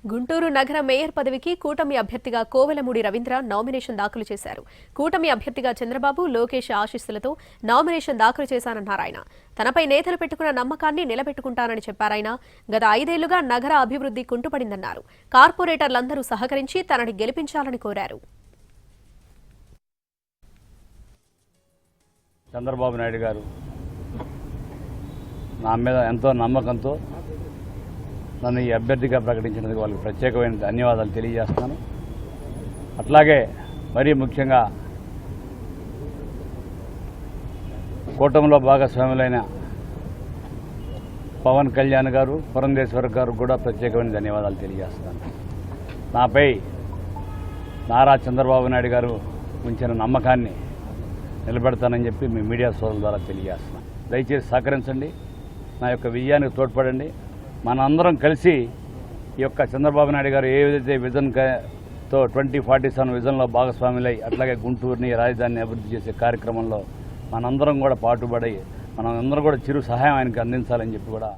గుంటూరు నగర మేయర్ పదవికి కూటమి అభ్యర్థిగా కోవెలమూడి రవీంద్ర నామినేషన్ దాఖలు చేశారు. కూటమి అభ్యర్థిగా చంద్రబాబు, లోకేష్ ఆశీస్సులతో నామినేషన్ దాఖలు చేశానన్నారాయన. తనపై నేతలు పెట్టుకున్న నమ్మకాన్ని నిలబెట్టుకుంటానని చెప్పారాయన. గత 5 ఏళ్లుగా నగర అభివృద్ధి కుంటుపడిందన్నారు. కార్పొరేటర్లందరూ సహకరించి తనని గెలిపించాలని కోరారు. చంద్రబాబు నాయుడు గారు నా మీద ఎంతో నమ్మకంతో నన్ను ఈ అభ్యర్థిగా ప్రకటించినందుకు వాళ్ళకి ప్రత్యేకమైన ధన్యవాదాలు తెలియజేస్తున్నాను. అట్లాగే మరీ ముఖ్యంగా కూటమిలో భాగస్వాములైన పవన్ కళ్యాణ్ గారు, పురంధేశ్వర్ గారు కూడా ప్రత్యేకమైన ధన్యవాదాలు తెలియజేస్తున్నాను. నాపై నారా చంద్రబాబు నాయుడు గారు ఉంచిన నమ్మకాన్ని నిలబెడతానని చెప్పి మీ మీడియా సోదరుల ద్వారా తెలియజేస్తున్నాను. దయచేసి సహకరించండి, నా యొక్క విజయానికి తోడ్పడండి. మనందరం కలిసి ఈ యొక్క చంద్రబాబు నాయుడు గారు ఏదైతే విజన్తో 2047 విజన్లో భాగస్వాములై అట్లాగే గుంటూరుని రాజధానిని అభివృద్ధి చేసే కార్యక్రమంలో మనందరం కూడా పాటుపడి మనందరం కూడా చిరు సహాయం ఆయనకు అందించాలని చెప్పి కూడా